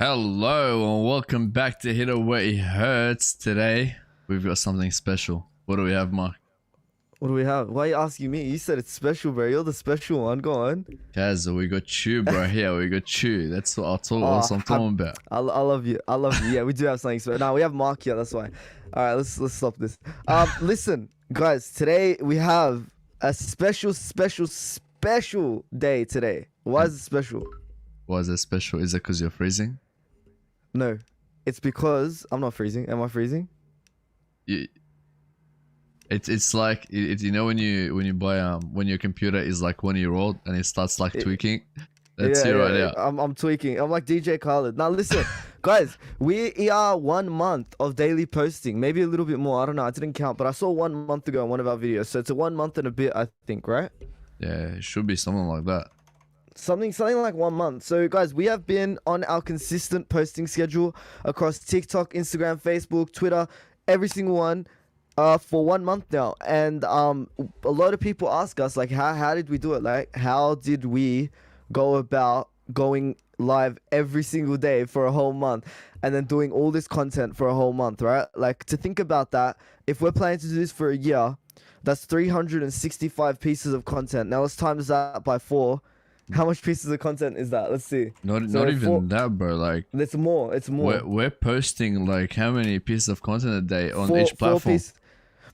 Hello and welcome back to Hit It Where It Hurts. Today we've got something special. What do we have, Mark? What do we have? Why are you asking me? You said it's special, bro. You're the special one. Go on. Kaz, we got you, bro. Here we got you. That's what That's what I'm talking about. I love you. I love you. Yeah, we do have something special. Now we have Mark here. That's why. All right, let's stop this. Listen, guys. Today we have a special day today. Why is it special? Why is it special? Is it because you're freezing? No, it's because I'm not freezing. Am I freezing? It's like you know when you buy when your computer is like 1 year old and it starts like tweaking. That's you right now. I'm tweaking. I'm like DJ Khaled. Now listen, guys, we are 1 month of daily posting, maybe a little bit more. I don't know. I didn't count, but I saw 1 month ago in one of our videos. So it's a 1 month and a bit, I think, right? Yeah, it should be something like that. Something like 1 month. So guys, we have been on our consistent posting schedule across TikTok, Instagram, Facebook, Twitter, every single one for 1 month now. And a lot of people ask us like, how did we do it? Like, how did we go about going live every single day for a whole month and then doing all this content for a whole month, right? Like, to think about that, if we're planning to do this for a year, that's 365 pieces of content. Now let's times that by 4. How much pieces of content is that? Let's see. Not even that, bro. Like, it's more. We're posting like how many pieces of content a day on each platform?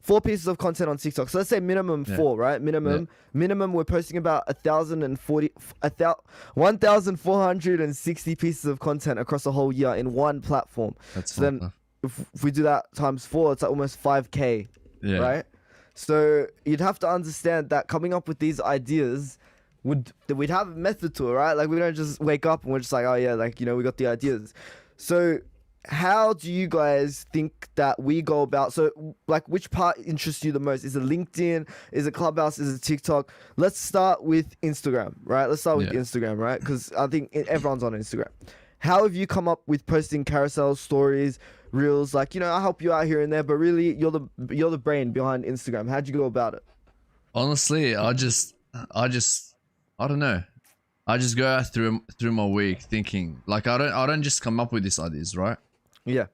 4 pieces of content on TikTok. So let's say minimum 4, right? Minimum we're posting about 1,460 pieces of content across a whole year in one platform. That's so then if we do that times 4, it's like almost 5K, right? So you'd have to understand that coming up with these ideas we'd have a method to it, right? Like, we don't just wake up and we're just like, oh yeah, like, you know, we got the ideas. So how do you guys think that we go about? So like, which part interests you the most? Is it LinkedIn? Is it Clubhouse? Is it TikTok? Let's start with Instagram, right? Let's start with Instagram, right? Because I think everyone's on Instagram. How have you come up with posting carousel stories, reels? Like, you know, I help you out here and there, but really you're the brain behind Instagram. How'd you go about it? Honestly, I don't know. I just go out through my week thinking, like, I don't just come up with these ideas, right? Yeah.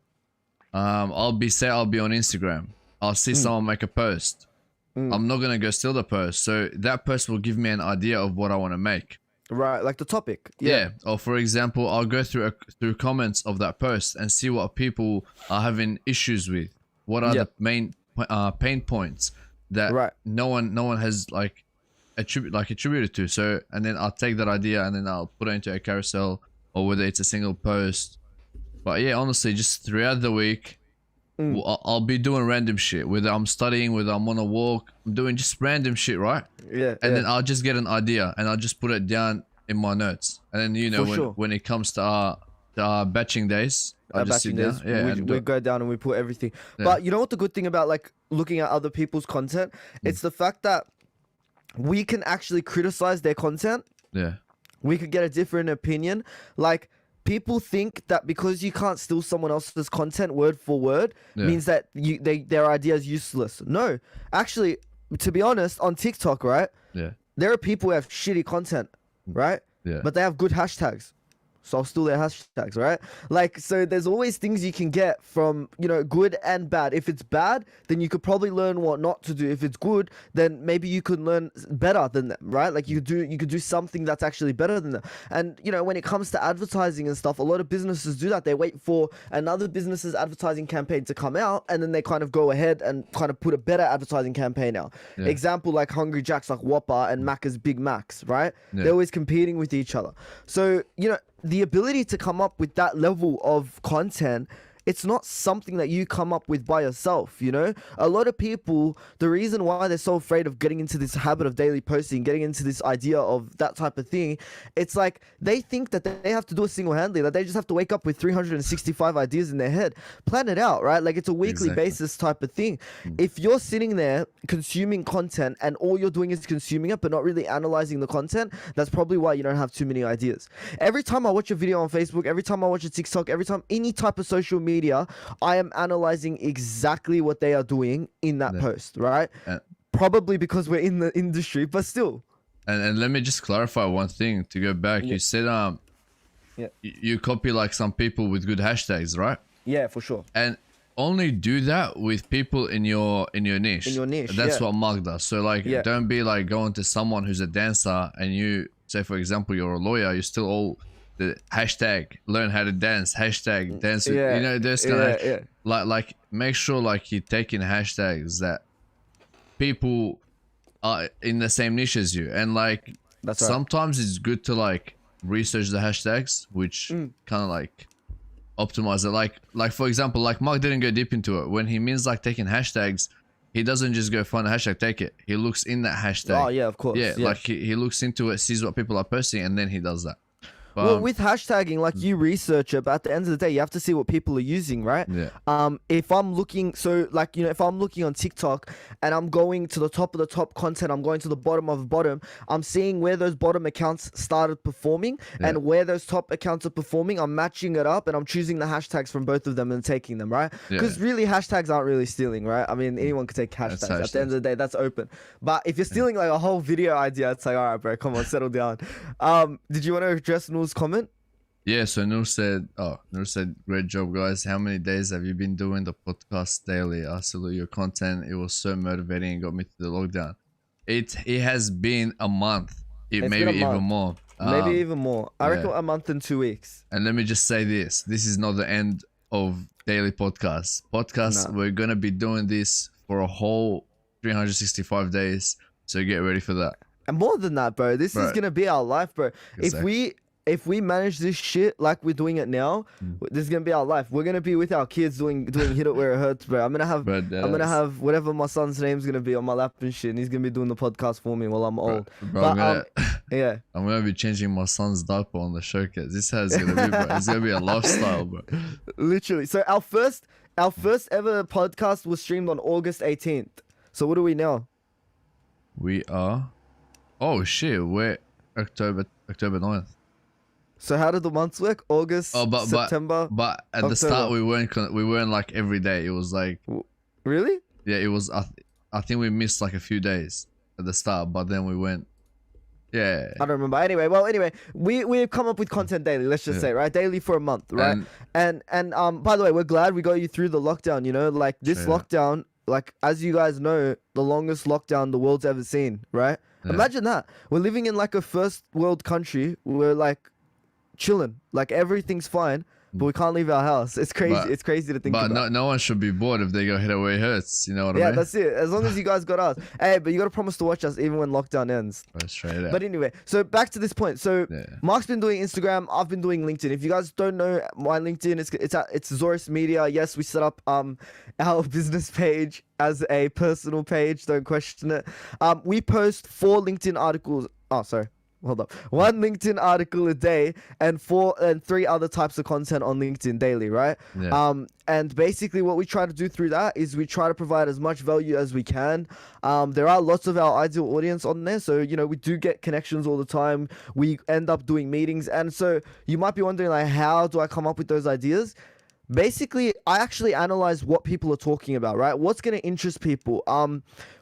I'll be on Instagram. I'll see someone make a post. I'm not gonna go steal the post. So that post will give me an idea of what I want to make. Right, like the topic. Yeah. Or for example, I'll go through comments of that post and see what people are having issues with. What are the main pain points that no one has attributed to. So, and then I'll take that idea and then I'll put it into a carousel, or whether it's a single post. But yeah, honestly, just throughout the week, I'll be doing random shit. Whether I'm studying, whether I'm on a walk, I'm doing just random shit, right? Yeah. And then I'll just get an idea and I'll just put it down in my notes. And then, you know, when it comes to our batching days, I just sit down. Yeah, we go down and we put everything. Yeah. But you know what the good thing about like looking at other people's content? It's the fact that we can actually criticize their content. Yeah. We could get a different opinion. Like, people think that because you can't steal someone else's content word for word means that their idea is useless. No, actually, to be honest, on TikTok, right? Yeah. There are people who have shitty content, right? Yeah. But they have good hashtags. So I'll steal their hashtags, right? Like, so there's always things you can get from, you know, good and bad. If it's bad, then you could probably learn what not to do. If it's good, then maybe you could learn better than them, right? Like, you could do something that's actually better than them. And, you know, when it comes to advertising and stuff, a lot of businesses do that. They wait for another business's advertising campaign to come out, and then they kind of go ahead and kind of put a better advertising campaign out. Yeah. Example, like Hungry Jack's, like Whopper, and Macca's Big Macs, right? Yeah. They're always competing with each other. So, you know, the ability to come up with that level of content, it's not something that you come up with by yourself, you know? A lot of people, the reason why they're so afraid of getting into this habit of daily posting, getting into this idea of that type of thing, it's like they think that they have to do it single-handedly, that they just have to wake up with 365 ideas in their head. Plan it out, right? Like, it's a weekly basis type of thing. If you're sitting there consuming content and all you're doing is consuming it but not really analyzing the content, that's probably why you don't have too many ideas. Every time I watch a video on Facebook, every time I watch a TikTok, every time any type of social media, I am analyzing exactly what they are doing in that post, right? Probably because we're in the industry, but still. And let me just clarify one thing to go back. You said you copy like some people with good hashtags, right? Yeah, for sure. And only do that with people in your niche. In your niche. That's what Mark does. So like, don't be like going to someone who's a dancer and you say, for example, you're a lawyer, you're still all the hashtag learn how to dance, hashtag dance. You know, there's kind of like make sure like you're taking hashtags that people are in the same niche as you, and like sometimes it's good to like research the hashtags, which kind of like optimize it. Like for example, like Mark didn't go deep into it when he means like taking hashtags. He doesn't just go find a hashtag, take it. He looks in that hashtag. Oh yeah, of course. Yeah, like he looks into it, sees what people are posting, and then he does that. Well, with hashtagging, like you research it, but at the end of the day, you have to see what people are using, right? Yeah. If I'm looking, so like, you know, if I'm looking on TikTok and I'm going to the top of the top content, I'm going to the bottom of the bottom, I'm seeing where those bottom accounts started performing and where those top accounts are performing. I'm matching it up and I'm choosing the hashtags from both of them and taking them, right? Because really hashtags aren't really stealing, right? I mean, anyone could take hashtags. At the end of the day, that's open. But if you're stealing like a whole video idea, it's like, all right, bro, come on, settle down. Did you want to address Noor's comment? Yeah, so Noor said, great job, guys. How many days have you been doing the podcast daily? I salute your content. It was so motivating and got me to the lockdown. It has been a month. Maybe even more. Maybe even more. I reckon a month and 2 weeks. And let me just say this. This is not the end of daily podcasts. We're going to be doing this for a whole 365 days. So get ready for that. And more than that, bro. This is going to be our life, bro. Exactly. If we manage this shit like we're doing it now, this is gonna be our life. We're gonna be with our kids doing hit it where it hurts, bro. I'm gonna have whatever my son's name's gonna be on my lap and shit, and he's gonna be doing the podcast for me while I'm old. Bro, I'm gonna be changing my son's diaper on the showcase. This is gonna be, bro. It's gonna be a lifestyle, bro. Literally. So our first ever podcast was streamed on August 18th. So what are we now? We are. Oh shit! We're October 9th. So how did the months work? August, September. But at October. The start, we weren't like every day. It was like. Really? Yeah, it was. I think we missed like a few days at the start, but then we went. Yeah. I don't remember. Anyway, we've come up with content daily. Let's just say, right, daily for a month, right? And by the way, we're glad we got you through the lockdown. You know, like this lockdown, like as you guys know, the longest lockdown the world's ever seen, right? Yeah. Imagine that. We're living in like a first world country. We're like. Chilling, like everything's fine, but we can't leave our house. It's crazy. It's crazy to think about. But no one should be bored if they go hit away hurts. You know what I mean? Yeah, that's it. As long as you guys got us. Hey, but you got to promise to watch us even when lockdown ends. Straight out. But anyway, so back to this point. So Mark's been doing Instagram. I've been doing LinkedIn. If you guys don't know my LinkedIn, it's Zorus Media. Yes, we set up our business page as a personal page. Don't question it. We post 4 LinkedIn articles. Oh, sorry. Hold up. 1 LinkedIn article a day and 3 other types of content on LinkedIn daily, right? Yeah. And basically what we try to do through that is we try to provide as much value as we can. There are lots of our ideal audience on there. So, you know, we do get connections all the time. We end up doing meetings. And so you might be wondering, like, how do I come up with those ideas? Basically, I actually analyze what people are talking about, right? What's going to interest people?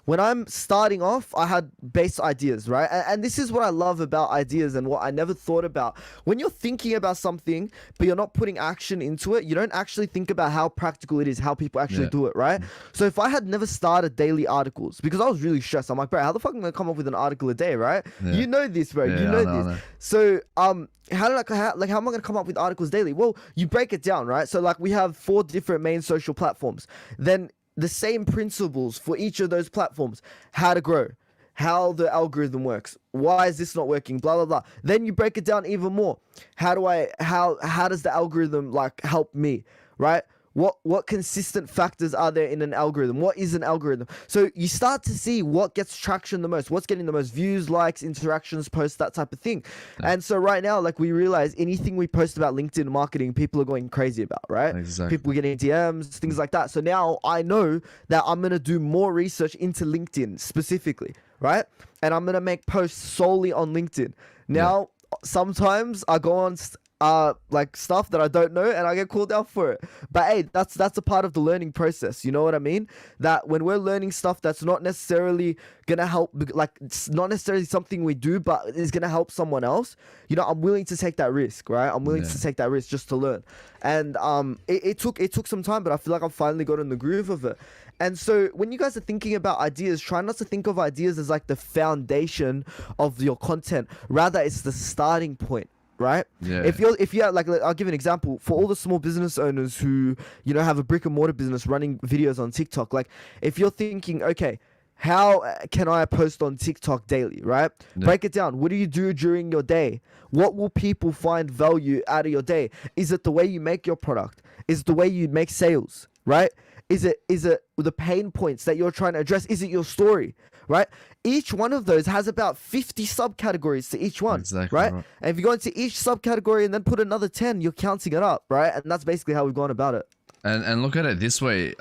When I'm starting off, I had base ideas, right? And this is what I love about ideas and what I never thought about. When you're thinking about something, but you're not putting action into it, you don't actually think about how practical it is, how people actually do it, right? So if I had never started daily articles, because I was really stressed, I'm like, bro, how the fuck am I going to come up with an article a day, right? Yeah. You know this, bro. Yeah, you know this. So, how am I going to come up with articles daily? Well, you break it down, right? So like we have 4 different main social platforms. Then the same principles for each of those platforms: how to grow, how the algorithm works, why is this not working, blah blah blah. Then you break it down even more. How does the algorithm like help me, right? What consistent factors are there in an algorithm? What is an algorithm? So you start to see what gets traction the most, what's getting the most views, likes, interactions, posts, that type of thing. Yeah. And so right now, like we realize anything we post about LinkedIn marketing, people are going crazy about, right? Exactly. People are getting DMs, things like that. So now I know that I'm going to do more research into LinkedIn specifically, right? And I'm going to make posts solely on LinkedIn. Now, sometimes I go on like stuff that I don't know, and I get called out for it. But hey, that's a part of the learning process. You know what I mean? That when we're learning stuff that's not necessarily gonna help, like it's not necessarily something we do, but is gonna help someone else. You know, I'm willing to take that risk, right? I'm willing to take that risk just to learn. And it took some time, but I feel like I've finally got in the groove of it. And so when you guys are thinking about ideas, try not to think of ideas as like the foundation of your content. Rather, it's the starting point. Right? Yeah. If you're like, I'll give an example for all the small business owners who, you know, have a brick and mortar business running videos on TikTok. Like, if you're thinking, okay, how can I post on TikTok daily, right? Yeah. Break it down. What do you do during your day? What will people find value out of your day? Is it the way you make your product? Is it the way you make sales, right? Is it the pain points that you're trying to address? Is it your story, right? Each one of those has about 50 subcategories to each one, exactly, right? And if you go into each subcategory and then put another 10, you're counting it up, right? And that's basically how we've gone about it. And look at it this way.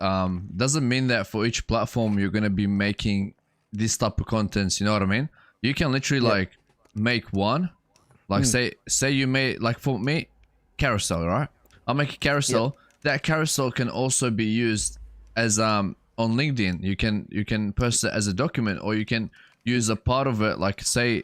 Doesn't mean that for each platform you're going to be making this type of contents, you know what I mean? You can literally like make one, like say you made, like for me, carousel, right? I'll make a carousel. That carousel can also be used as on LinkedIn. You can post it as a document, or you can use a part of it, like say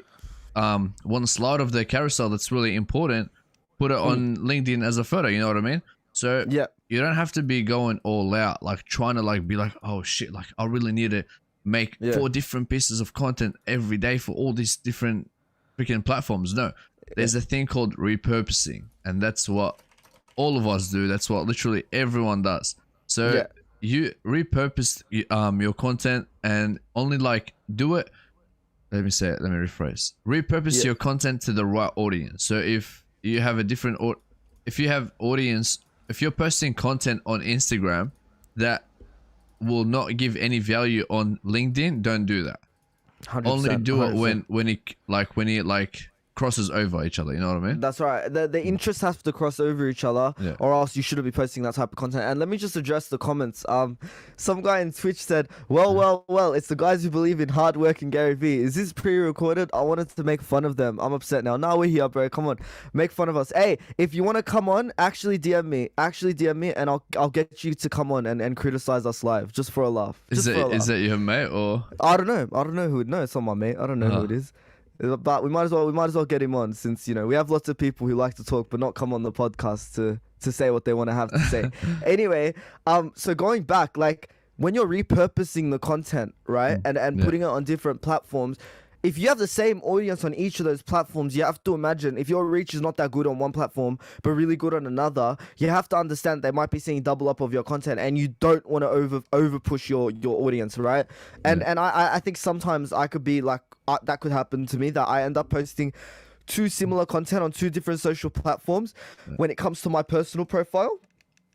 one slide of the carousel that's really important, put it on LinkedIn as a photo, you know what I mean? So you don't have to be going all out, like trying to like be like, oh shit, like I really need to make 4 different pieces of content every day for all these different freaking platforms. No, there's a thing called repurposing, and that's what all of us do. That's what literally everyone does. So you repurpose your content, and only like do it. Let me rephrase. Repurpose your content to the right audience. So if you have a different, or if you have audience, if you're posting content on Instagram that will not give any value on LinkedIn, don't do that. 100%, only do 100%. it when it crosses over each other, you know what I mean? That's right. The interests have to cross over each other, or else you shouldn't be posting that type of content. And let me just address the comments. Some guy in Twitch said, well, it's the guys who believe in hard work and Gary Vee. Is this pre-recorded? I wanted to make fun of them. I'm upset now. Now we're here, bro. Come on, make fun of us. Hey, if you want to come on, actually DM me, and I'll get you to come on and criticize us live, just for a laugh. Is that your mate, or? I don't know who would know. It's not my mate. I don't know who it is. But we might as well get him on, since, you know, we have lots of people who like to talk but not come on the podcast to say what they want to have to say. Anyway, so going back, like when you're repurposing the content, right, and putting it on different platforms, if you have the same audience on each of those platforms, you have to imagine, if your reach is not that good on one platform but really good on another, you have to understand they might be seeing double up of your content, and you don't want to over push your audience, right? And I think sometimes I could be like, that could happen to me, that I end up posting 2 similar content on 2 different social platforms when it comes to my personal profile.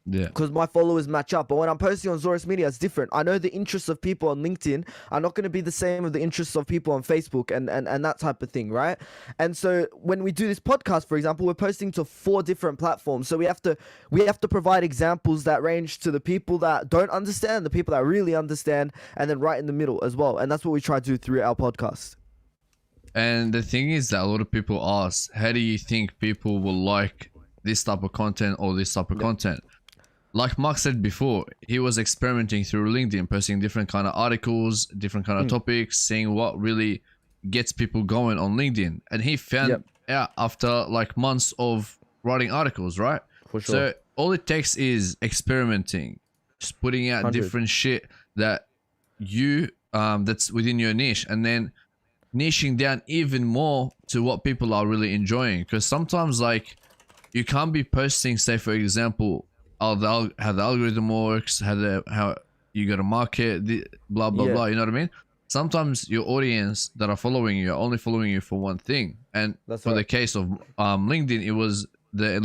Yeah, because my followers match up. But when I'm posting on Zorus Media, it's different. I know the interests of people on LinkedIn are not going to be the same as the interests of people on Facebook and that type of thing, right? And so when we do this podcast, for example, we're posting to 4 different platforms. So we have to provide examples that range to the people that don't understand, the people that really understand, and then right in the middle as well. And that's what we try to do through our podcast. And the thing is that a lot of people ask, how do you think people will like this type of content or this type of content? Like Mark said before, he was experimenting through LinkedIn, posting different kind of articles, different kind of topics, seeing what really gets people going on LinkedIn. And he found out after like months of writing articles, right? For sure. So all it takes is experimenting, just putting out different shit that that's within your niche, and then niching down even more to what people are really enjoying. Because sometimes like you can't be posting, say for example, how the algorithm works, how you got to market, blah blah blah. You know what I mean? Sometimes your audience that are following you are only following you for one thing, and for the case of LinkedIn, it was the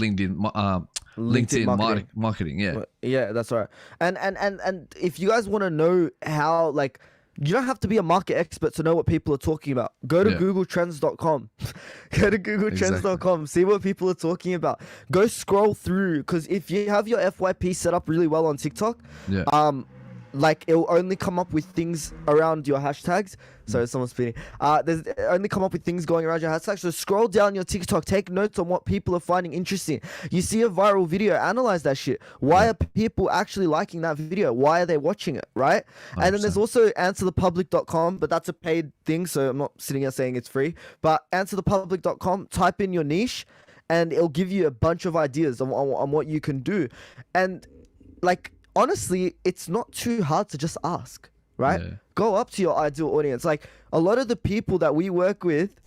LinkedIn marketing. Yeah, that's right. And if you guys want to know how, like, you don't have to be a market expert to know what people are talking about. Go to googletrends.com. Go to googletrends.com. See what people are talking about. Go scroll through, because if you have your FYP set up really well on TikTok, like it'll only come up with things around your hashtags. Sorry, someone's speaking. There's only come up with things going around your hashtags. So scroll down your TikTok, take notes on what people are finding interesting. You see a viral video, analyze that shit. Why are people actually liking that video? Why are they watching it, right? 100%. And then there's also answerthepublic.com, but that's a paid thing, so I'm not sitting here saying it's free. But answerthepublic.com, type in your niche, and it'll give you a bunch of ideas on what you can do. And like, honestly, it's not too hard to just ask, right? Yeah. Go up to your ideal audience. Like, a lot of the people that we work with,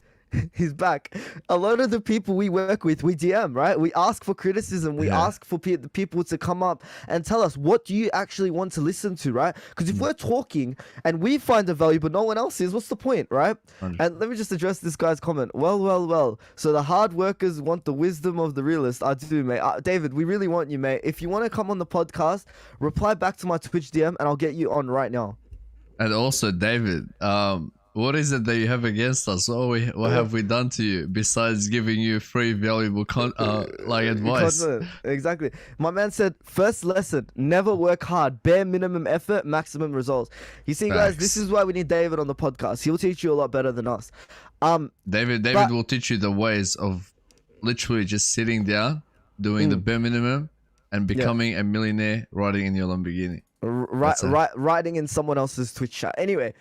he's back. A lot of the people we work with, we DM, right? We ask for criticism. We ask for people to come up and tell us, what do you actually want to listen to, right? Because if we're talking and we find the value, but no one else is, what's the point, right? 100%. And let me just address this guy's comment. Well. So the hard workers want the wisdom of the realist. I do, mate. David, we really want you, mate. If you want to come on the podcast, reply back to my Twitch DM and I'll get you on right now. And also, David, what is it that you have against us? What have we done to you besides giving you free, valuable advice? Exactly. My man said, first lesson, never work hard. Bare minimum effort, maximum results. You see, guys, this is why we need David on the podcast. He'll teach you a lot better than us. David will teach you the ways of literally just sitting down, doing the bare minimum, and becoming a millionaire riding in your Lamborghini. Writing in someone else's Twitch chat. Anyway,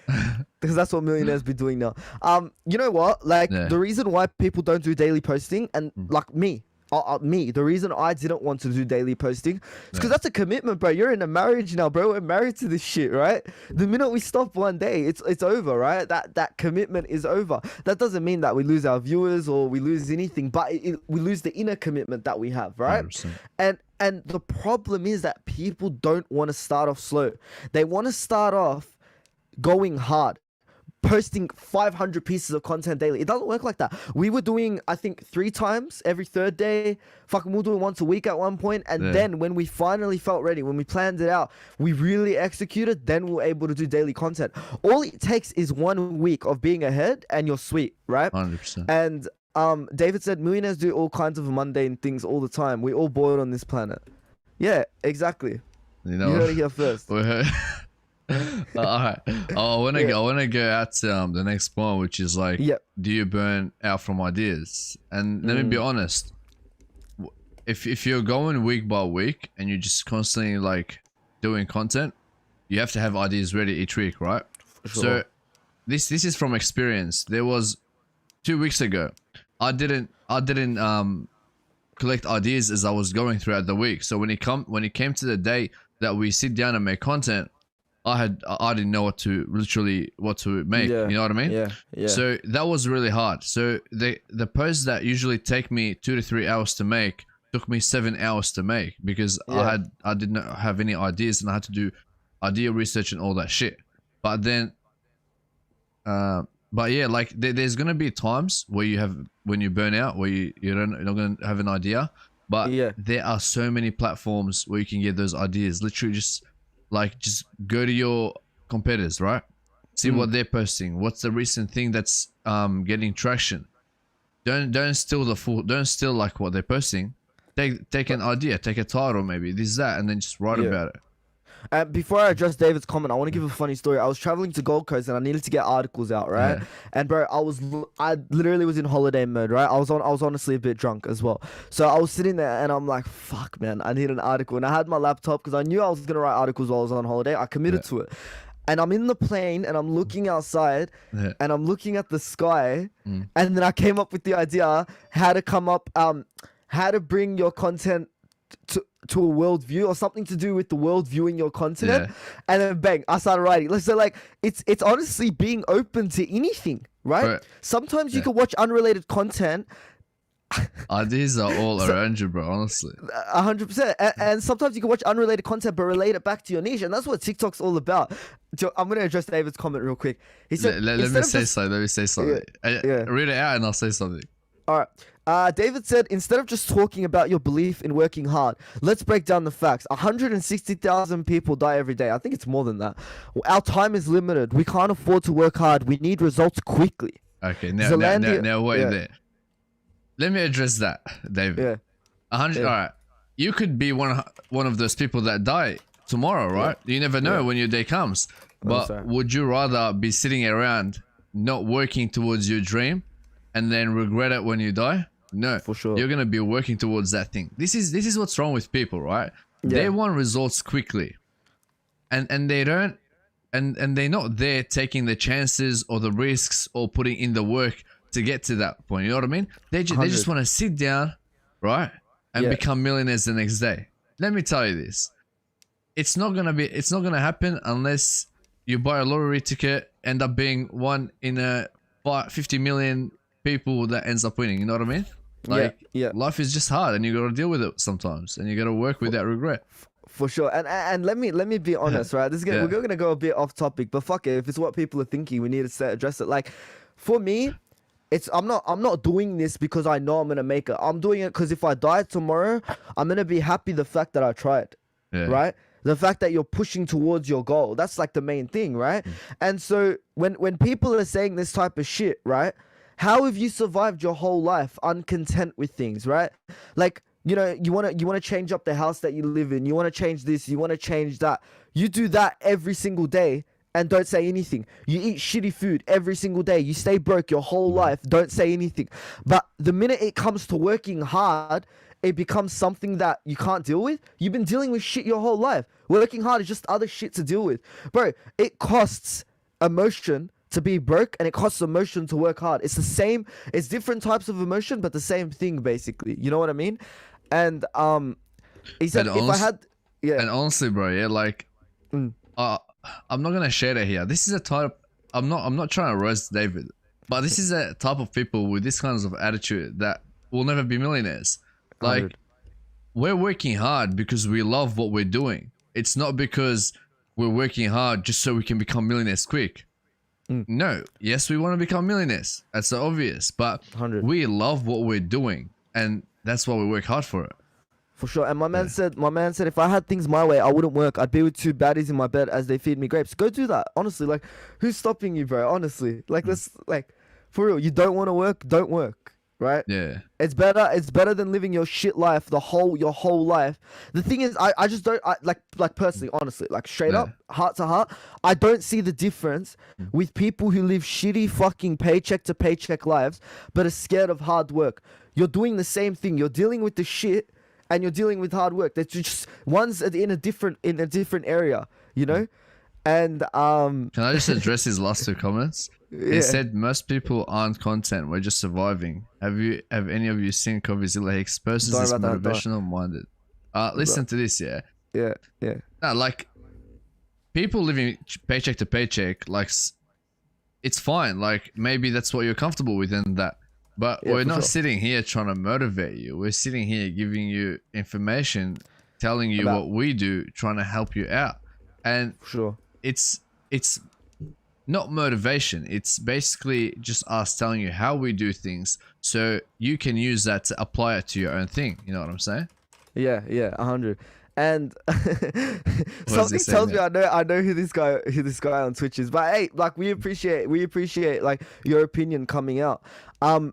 because that's what millionaires be doing now. You know what? Like, the reason why people don't do daily posting, and like me, the reason I didn't want to do daily posting is because that's a commitment, bro. You're in a marriage now, bro. We're married to this shit, right? The minute we stop one day, it's over, right? That commitment is over. That doesn't mean that we lose our viewers or we lose anything, but we lose the inner commitment that we have, right? 100%. And the problem is that people don't want to start off slow. They want to start off going hard, posting 500 pieces of content daily. It doesn't work like that. We were doing, I think, 3 times every third day. Fucking, we were doing once a week at one point. And then when we finally felt ready, when we planned it out, we really executed, then we were able to do daily content. All it takes is 1 week of being ahead and you're sweet, right? 100%. And David said, millionaires do all kinds of mundane things all the time. We all boiled on this planet. Yeah, exactly. You heard it here first. All right. I want to go out to the next point, which is like, do you burn out from ideas? And let me be honest. If you're going week by week and you're just constantly like doing content, you have to have ideas ready each week, right? Sure. So this is from experience. There was 2 weeks ago, I didn't collect ideas as I was going throughout the week. So when it came to the day that we sit down and make content, I didn't know what to make. You know what I mean? Yeah. So that was really hard. So the posts that usually take me 2 to 3 hours to make took me 7 hours to make because I didn't have any ideas and I had to do idea research and all that shit. But then but yeah, like there's gonna be times where when you burn out, where you're not gonna have an idea. But there are so many platforms where you can get those ideas. Literally, just go to your competitors, right? See what they're posting. What's the recent thing that's getting traction? Don't steal like what they're posting. Take an idea, take a title, maybe this, that, and then just write about it. Before I address David's comment, I want to give a funny story. I was traveling to Gold Coast and I needed to get articles out, right? And bro, I literally was in holiday mode, right? I was honestly a bit drunk as well. So I was sitting there and I'm like, fuck, man, I need an article. And I had my laptop because I knew I was gonna write articles while I was on holiday. I committed to it. And I'm in the plane and I'm looking outside and I'm looking at the sky. And then I came up with the idea how to bring your content to a world view, or something to do with the world viewing your content. And then bang, I started writing. So like it's honestly being open to anything, right? Sometimes you can watch unrelated content. Ideas are all around you, bro, honestly. 100%. And sometimes you can watch unrelated content but relate it back to your niche, and that's what TikTok's all about. I'm going to address David's comment real quick. He said, let me say something. Read it out and I'll say something. All right. David said, instead of just talking about your belief in working hard, let's break down the facts. 160,000 people die every day. I think it's more than that. Our time is limited. We can't afford to work hard. We need results quickly. Okay, now wait there. Let me address that, David. 100. All right, you could be one of those people that die tomorrow, right? You never know when your day comes. But would you rather be sitting around not working towards your dream and then regret it when you die? No, for sure. You're gonna be working towards that thing. This is what's wrong with people, right? They want results quickly, and they don't, and they're not there taking the chances or the risks or putting in the work to get to that point. You know what I mean? They just want to sit down, right, and become millionaires the next day. Let me tell you this: it's not gonna happen unless you buy a lottery ticket, end up being one in a 50 million people that ends up winning. You know what I mean? Like, life is just hard, and you got to deal with it sometimes, and you got to work with that regret. For sure. And let me be honest, right? This is we're gonna go a bit off topic, but fuck it. If it's what people are thinking, we need to address it. Like, for me, I'm not doing this because I know I'm gonna make it. I'm doing it because if I die tomorrow, I'm gonna be happy the fact that I tried. Right? The fact that you're pushing towards your goal. That's like the main thing, right? And so when people are saying this type of shit, right? How have you survived your whole life uncontent with things, right? Like, you know, you want to change up the house that you live in. You want to change this. You want to change that. You do that every single day and don't say anything. You eat shitty food every single day. You stay broke your whole life. Don't say anything. But the minute it comes to working hard, it becomes something that you can't deal with. You've been dealing with shit your whole life. Working hard is just other shit to deal with. Bro, it costs emotion to be broke, and it costs emotion to work hard. It's the same, it's different types of emotion, but the same thing basically. You know what I mean? And he said, if I had, and honestly, bro, like, I'm not gonna share that here. This is a type. I'm not trying to roast David, but this is a type of people with this kinds of attitude that will never be millionaires. Like, 100. We're working hard because we love what we're doing. It's not because we're working hard just so we can become millionaires quick. No, yes, we want to become millionaires. That's so obvious, but 100. We love what we're doing, and that's why we work hard for it. For sure. And my man said, if I had things my way, I wouldn't work. I'd be with two baddies in my bed as they feed me grapes. Go do that. Honestly, like, who's stopping you, bro? Honestly, like, let's, like, for real. You don't want to work, don't work. Right? Yeah. It's better than living your shit life your whole life. The thing is, I just don't like personally, honestly, like straight up, heart to heart, I don't see the difference with people who live shitty fucking paycheck to paycheck lives but are scared of hard work. You're doing the same thing. You're dealing with the shit and you're dealing with hard work. That's just one's in a different area, you know? And can I just address his last two comments? He said most people aren't content, we're just surviving. Have any of you seen Covizilla Hicks? Person is motivational minded. Listen to this, yeah. No, like, people living paycheck to paycheck, like, it's fine. Like, maybe that's what you're comfortable with and that. But we're not sitting here trying to motivate you. We're sitting here giving you information, telling you what we do, trying to help you out. And it's not motivation. It's basically just us telling you how we do things so you can use that to apply it to your own thing. You know what I'm saying? Yeah, 100. And something tells me I know who this guy on Twitch is. But hey, like, we appreciate like your opinion coming out. And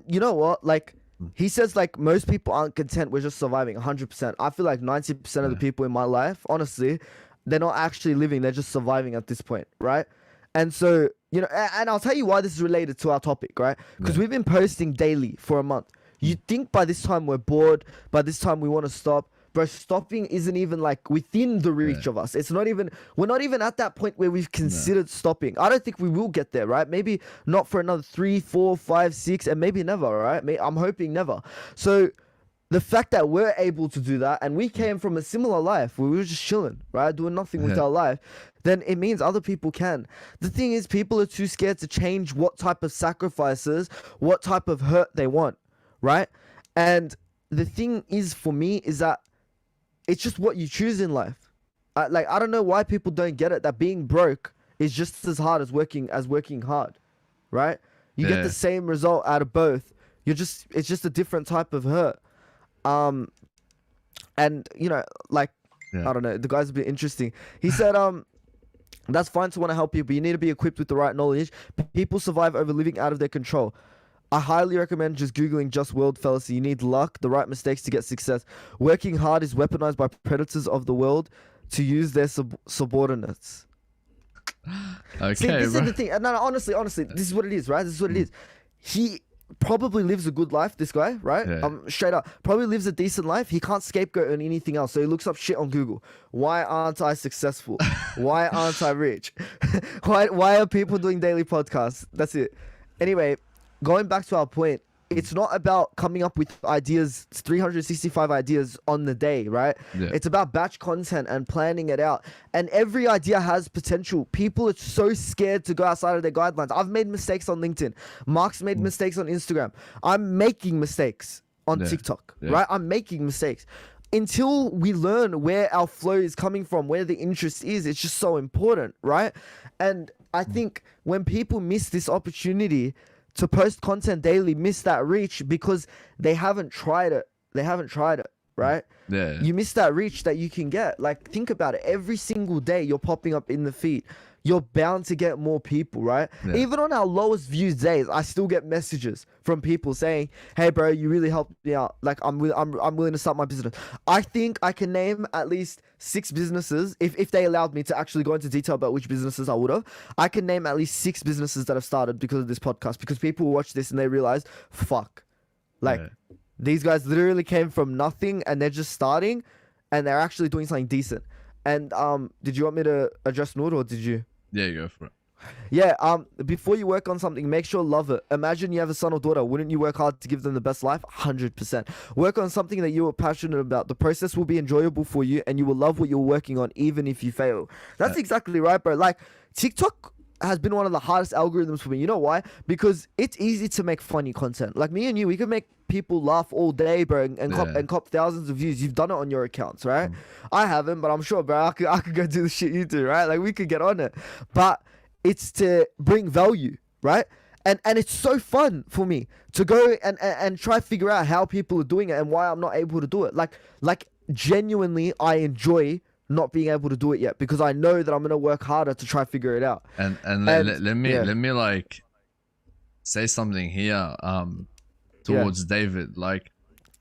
you know what? Like, he says, like, most people aren't content, we're just surviving. 100%. I feel like 90% of the people in my life, honestly, they're not actually living, they're just surviving at this point, right? And so, you know, and I'll tell you why this is related to our topic, right? Because we've been posting daily for a month. You'd think by this time we're bored, by this time we want to stop. Bro, stopping isn't even like within the reach of us. It's not even, we're not even at that point where we've considered stopping. I don't think we will get there, right? Maybe not for another 3, 4, 5, 6, and maybe never, right? I'm hoping never. So the fact that we're able to do that, and we came from a similar life where we were just chilling, right? Doing nothing with our life, then it means other people can. The thing is, people are too scared to change what type of sacrifices, what type of hurt they want, right? And the thing is, for me, is that it's just what you choose in life. I don't know why people don't get it, that being broke is just as hard as working hard, right? You get the same result out of both. It's just a different type of hurt. And you know, like, I don't know, the guy's a bit interesting. He said, that's fine to want to help you, but you need to be equipped with the right knowledge. People survive over living out of their control. I highly recommend just Googling Just World Fallacy. You need luck, the right mistakes to get success. Working hard is weaponized by predators of the world to use their subordinates. Okay, See, this bro. is the thing. No, honestly, this is what it is, right? This is what it is. He probably lives a good life, this guy, right? Yeah. Straight up. Probably lives a decent life. He can't scapegoat on anything else. So he looks up shit on Google. Why aren't I successful? Why aren't I rich? Why are people doing daily podcasts? That's it. Anyway, going back to our point, it's not about coming up with ideas, 365 ideas on the day, right? Yeah. It's about batch content and planning it out. And every idea has potential. People are so scared to go outside of their guidelines. I've made mistakes on LinkedIn. Mark's made mistakes on Instagram. I'm making mistakes on TikTok, right? I'm making mistakes. Until we learn where our flow is coming from, where the interest is, it's just so important, right? And I think when people miss this opportunity to post content daily, miss that reach because they haven't tried it. Right? Yeah. You miss that reach that you can get. Like, think about it. Every single day you're popping up in the feed. You're bound to get more people, right? Yeah. Even on our lowest views days, I still get messages from people saying, "Hey, bro, you really helped me out. Like, I'm willing to start my business." I think I can name at least 6 businesses if they allowed me to actually go into detail about which businesses I would have. I can name at least 6 businesses that have started because of this podcast, because people will watch this and they realize, fuck, like these guys literally came from nothing and they're just starting and they're actually doing something decent. And did you want me to address Noor, or did you? Yeah, you go for it. Yeah, before you work on something, make sure love it. Imagine you have a son or daughter. Wouldn't you work hard to give them the best life? 100%. Work on something that you are passionate about. The process will be enjoyable for you and you will love what you're working on even if you fail. That's exactly right, bro. Like, TikTok has been one of the hardest algorithms for me. You know why? Because it's easy to make funny content. Like me and you, we can make people laugh all day, bro, and cop thousands of views. You've done it on your accounts, right? I haven't, but I'm sure, bro, I could go do the shit you do, right? Like, we could get on it. But it's to bring value, right? And it's so fun for me to go and try figure out how people are doing it and why I'm not able to do it. Like genuinely, I enjoy not being able to do it yet because I know that I'm gonna work harder to try figure it out. Let me like say something here towards David. Like,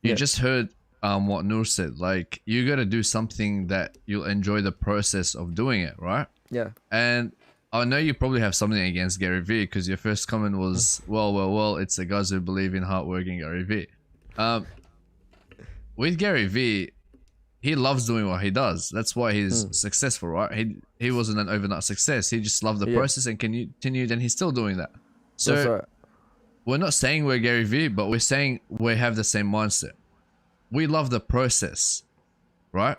you just heard what Noor said. Like, you gotta do something that you'll enjoy the process of doing it, right? Yeah. And I know you probably have something against Gary Vee because your first comment was, well, it's the guys who believe in hardworking Gary Vee. With Gary Vee, he loves doing what he does. That's why he's successful, right? He wasn't an overnight success. He just loved the process and continued, and he's still doing that. So we're not saying we're Gary Vee, but we're saying we have the same mindset. We love the process, right?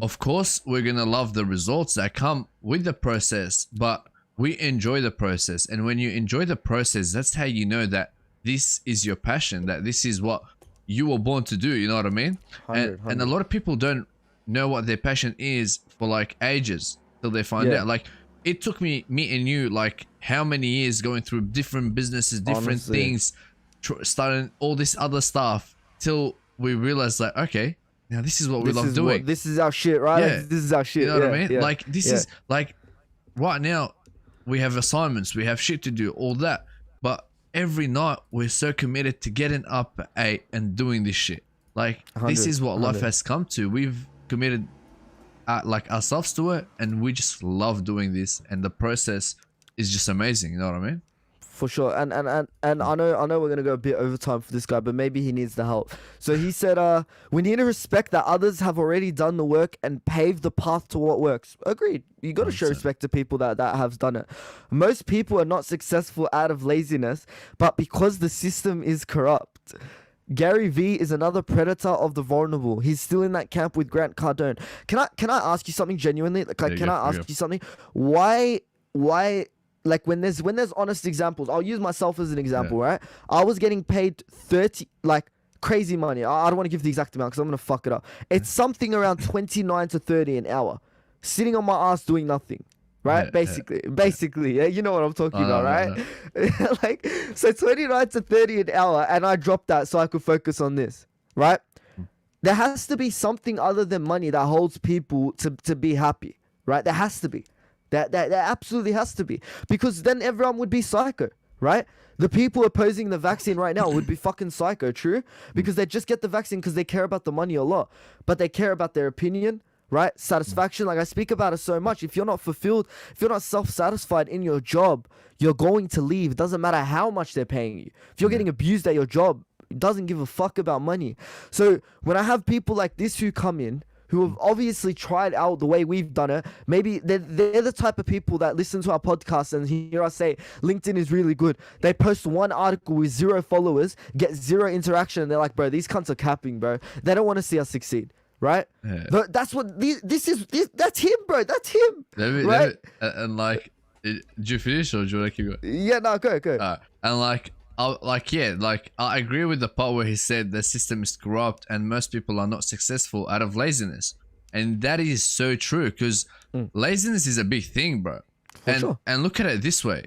Of course, we're gonna love the results that come with the process, but we enjoy the process. And when you enjoy the process, that's how you know that this is your passion, that this is what you were born to do. You know what I mean? 100. And a lot of people don't know what their passion is for like ages till they find out. Like, it took me and you like how many years going through different businesses, different things, starting all this other stuff till we realized, like, okay, now this is what we love doing. This is our shit, right? Yeah. This is our shit. You know what I mean? Like, this is like, right now we have assignments, we have shit to do, all that, but every night we're so committed to getting up at 8 and doing this shit. Like, this is what life has come to. We've committed like ourselves to it, and we just love doing this, and the process is just amazing. You know what I mean? For sure. And I know we're gonna go a bit over time for this guy, but maybe he needs the help. So he said, we need to respect that others have already done the work and paved the path to what works. Agreed. You got to show respect to people that have done it. Most people are not successful out of laziness, but because the system is corrupt. Gary Vee is another predator of the vulnerable. He's still in that camp with Grant Cardone. Can I ask you something genuinely? Like, can I ask you something? Why? Like, when there's honest examples, I'll use myself as an example, right? I was getting paid 30, like, crazy money. I don't want to give the exact amount because I'm gonna fuck it up. It's something around 29 to 30 an hour, sitting on my ass doing nothing, right? Basically, you know what I'm talking about, right? Like, so 29 to 30 an hour, and I dropped that so I could focus on this, right? There has to be something other than money that holds people to be happy, right? There has to be. That absolutely has to be, because then everyone would be psycho, right? The people opposing the vaccine right now would be fucking psycho, true? Because they just get the vaccine because they care about the money a lot, but they care about their opinion right? Satisfaction, like I speak about it so much. If you're not fulfilled, if you're not self-satisfied in your job, you're going to leave. It doesn't matter how much they're paying you. If you're getting abused at your job, it doesn't give a fuck about money. So when I have people like this who come in, who have obviously tried out the way we've done it, maybe they're the type of people that listen to our podcast and hear us say LinkedIn is really good. They post one article with 0 followers, get 0 interaction, and they're like, bro, these cunts are capping, bro. They don't want to see us succeed, right? Yeah. That's what that's him, bro. That's him, right? And like, do you finish or do you want to keep going? Yeah, no, go. And like, I agree with the part where he said the system is corrupt and most people are not successful out of laziness, and that is so true because laziness is a big thing, bro. And look at it this way: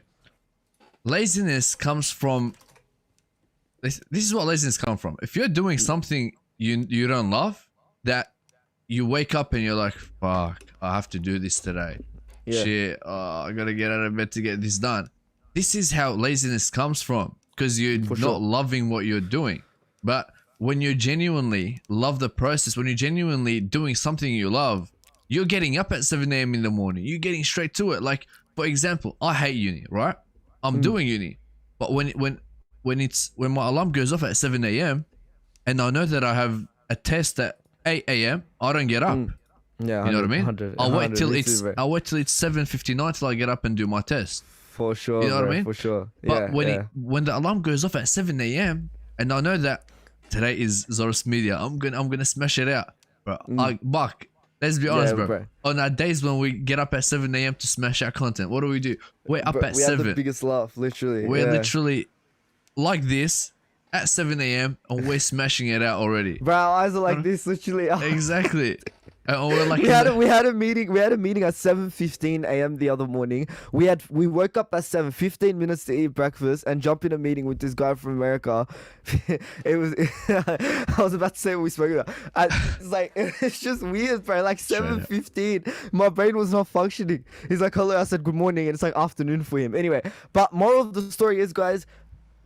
laziness comes from this is what laziness comes from. If you're doing something you don't love, that you wake up and you're like, fuck, I have to do this today. Shit, I gotta get out of bed to get this done. This is how laziness comes from. Because you're not loving what you're doing. But when you genuinely love the process, when you're genuinely doing something you love, you're getting up at 7 a.m. in the morning. You're getting straight to it. Like, for example, I hate uni, right? I'm doing uni. But when my alarm goes off at 7 a.m. and I know that I have a test at 8 a.m., I don't get up. Yeah, you know what I mean? I'll wait till it's 7:59 till I get up and do my test. For sure, you know what I mean? For sure. But when the alarm goes off at 7 a.m. and I know that today is Zorus Media, I'm gonna smash it out, bro. Buck, let's be honest, bro. On our days when we get up at 7 a.m. to smash our content, what do? We're up at 7. We have the biggest laugh, literally. We're literally like this at 7 a.m. and we're smashing it out already. Bro, our eyes are like this, literally. Exactly. We're like we had a meeting at 7:15 a.m. the other morning. We woke up at 15 minutes to eat breakfast and jump in a meeting with this guy from America. It was I was about to say what we spoke about. It's like, it's just weird, bro. Like 7:15, my brain was not functioning. He's like, hello. I said good morning, and it's like afternoon for him. Anyway, but moral of the story is, guys,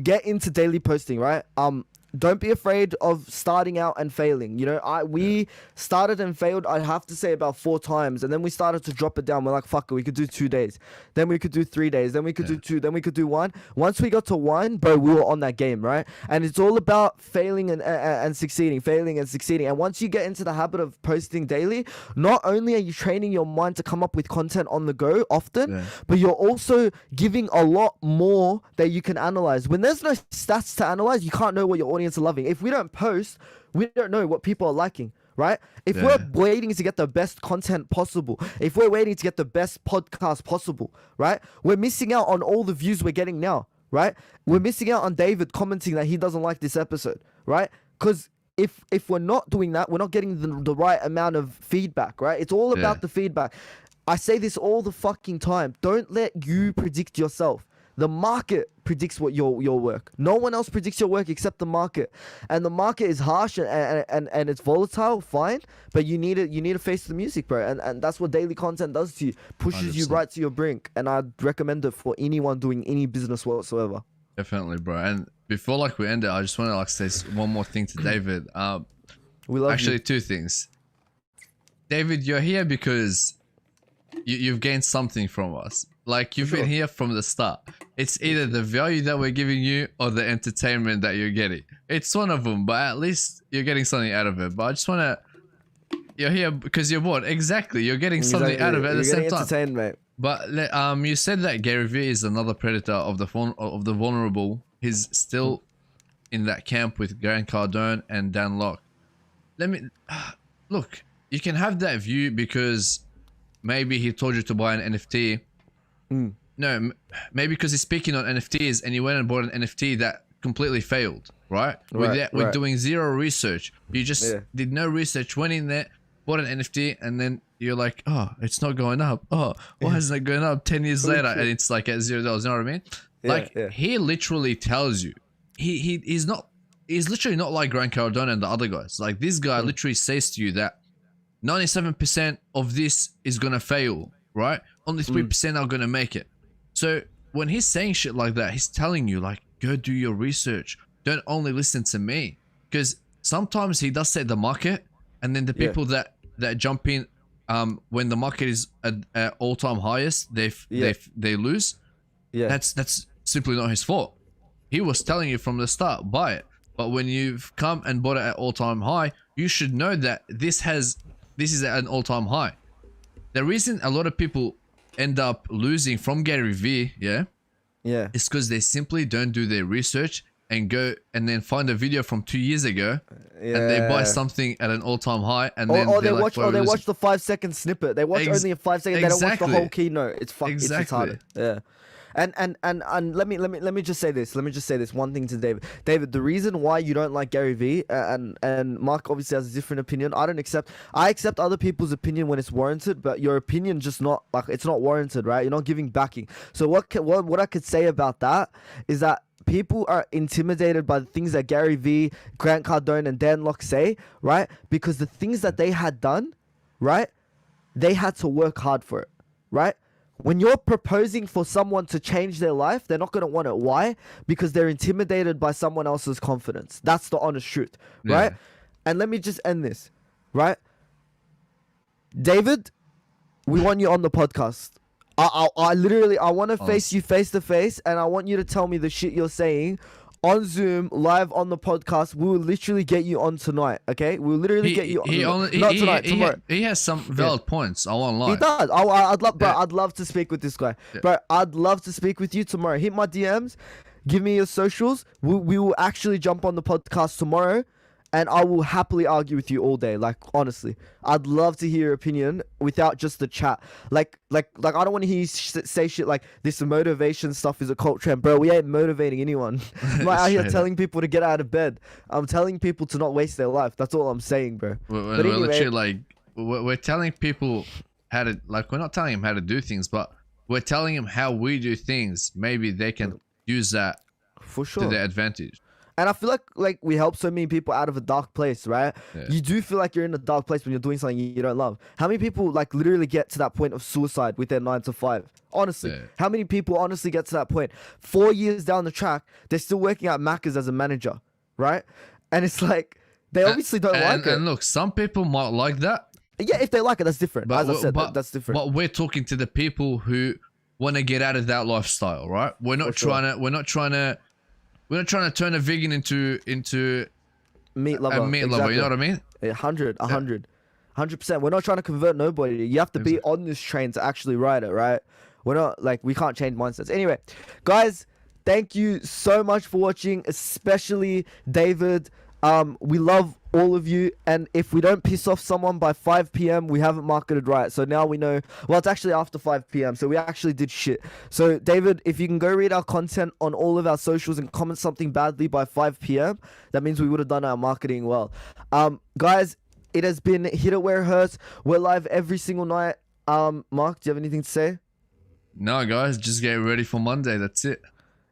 get into daily posting, right? Don't be afraid of starting out and failing. You know, we started and failed, I'd have to say, about 4 times. And then we started to drop it down. We're like, fuck it, we could do 2 days. Then we could do 3 days. Then we could do 2. Then we could do 1. Once we got to 1, bro, we were on that game, right? And it's all about failing and succeeding, failing and succeeding. And once you get into the habit of posting daily, not only are you training your mind to come up with content on the go often, but you're also giving a lot more that you can analyze. When there's no stats to analyze, you can't know what your audience are loving. If we don't post, we don't know what people are liking, right? If we're waiting to get the best content possible, if we're waiting to get the best podcast possible, right, we're missing out on all the views we're getting now, right? We're missing out on David commenting that he doesn't like this episode, right? Because if we're not doing that, we're not getting the right amount of feedback, right? It's all about the feedback. I say this all the fucking time. Don't let you predict yourself. The market predicts what your work. No one else predicts your work except the market. And the market is harsh and it's volatile, fine. But you need to face the music, bro. And that's what daily content does to you. Pushes 100%. You right to your brink. And I'd recommend it for anyone doing any business whatsoever. Definitely, bro. And before we end it, I just want to say one more thing to David. We love actually you. 2 things. David, you're here because you've gained something from us. Like, you've been here from the start. It's either the value that we're giving you or the entertainment that you're getting. It's one of them, but at least you're getting something out of it. But I just want to... You're here because you're bored. Exactly. You're getting something out of it at the same time. Mate. But you said that Gary Vee is another predator of the vulnerable. He's still in that camp with Grant Cardone and Dan Locke. Look, you can have that view because maybe he told you to buy an NFT. No, maybe because he's speaking on NFTs and you went and bought an NFT that completely failed, right? With doing 0 research. You just did no research, went in there, bought an NFT, and then you're like, oh, it's not going up. Oh, why isn't it going up 10 years later? And it's like at $0, you know what I mean? Like, he literally tells you, he's literally not like Grant Cardone and the other guys. Like, this guy literally says to you that 97% of this is gonna fail, right? Only 3% are gonna make it. So when he's saying shit like that, he's telling you, like, go do your research. Don't only listen to me. Because sometimes he does set the market, and then the people that jump in when the market is at all-time highest, they lose. Yeah, that's simply not his fault. He was telling you from the start, buy it. But when you've come and bought it at all-time high, you should know that this is at an all-time high. The reason a lot of people end up losing from Gary Vee, yeah, it's because they simply don't do their research and go and then find a video from 2 years ago, and they buy something at an all-time high, and then they watch the 5-second snippet. They watch only a 5 second. They don't watch the whole keynote. It's fucking it's retarded. Yeah. And let me just say this. Let me just say this one thing to David. David, the reason why you don't like Gary Vee and Mark obviously has a different opinion. I accept other people's opinion when it's warranted, but your opinion just not like it's not warranted, right? You're not giving backing. So what I could say about that is that people are intimidated by the things that Gary Vee, Grant Cardone, and Dan Lok say, right? Because the things that they had done, right? They had to work hard for it, right? When you're proposing for someone to change their life, they're not going to want it. Why? Because they're intimidated by someone else's confidence. That's the honest truth, right? And let me just end this, right? David, we want you on the podcast. I literally want to face you face to face, and I want you to tell me the shit you're saying on Zoom, live on the podcast. We will literally get you on tonight, okay? We'll literally get you on tomorrow. He has some valid points. I won't lie. He does. I'd love to speak with this guy. Bro, I'd love to speak with you tomorrow. Hit my DMs. Give me your socials. We will actually jump on the podcast tomorrow, and I will happily argue with you all day. Like, honestly, I'd love to hear your opinion without just the chat. Like I don't want to hear you say shit like this motivation stuff is a cult trend. Bro, we ain't motivating anyone. I'm not out here telling people to get out of bed. I'm telling people to not waste their life. That's all I'm saying, bro. We're literally like, we're telling people how to, like, we're not telling them how to do things, but we're telling them how we do things. Maybe they can use that for sure to their advantage. And I feel like we help so many people out of a dark place, right? You do feel like you're in a dark place when you're doing something you don't love. How many people like literally get to that point of suicide with their 9 to 5? Honestly, how many people honestly get to that point? 4 years down the track, they're still working at Macca's as a manager, right? And it's like, they obviously don't like it. And look, some people might like that. Yeah, if they like it, that's different. But, as I said, that's different. But we're talking to the people who want to get out of that lifestyle, right? We're not trying to turn a vegan into meat lover. A meat lover, you know what I mean? 100%. We're not trying to convert nobody. You have to be on this train to actually ride it, right? We're not like, we can't change mindsets. Anyway, guys, thank you so much for watching, especially David. We love all of you, and if we don't piss off someone by 5 p.m, we haven't marketed right. So now we know. Well, it's actually after 5 p.m, so we actually did shit. So David, if you can go read our content on all of our socials and comment something badly by 5 p.m, that means we would have done our marketing well. Guys, it has been Hit It Where It Hurts. We're live every single night. Mark, do you have anything to say? No, guys, just get ready for Monday. That's it.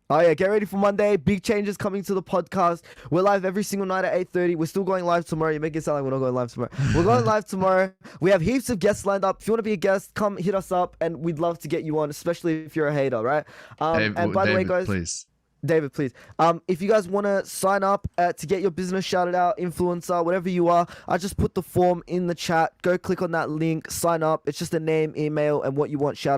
Oh yeah, get ready for Monday. Big changes coming to the podcast. We're live every single night at 8:30. We're still going live tomorrow. You make it sound like we're not going live tomorrow. We're going live tomorrow. We have heaps of guests lined up. If you want to be a guest, come hit us up, and we'd love to get you on, especially if you're a hater, right? And by the way, guys, please. David, please. If you guys want to sign up to get your business shouted out, influencer, whatever you are, I just put the form in the chat. Go click on that link, sign up. It's just a name, email, and what you want shouted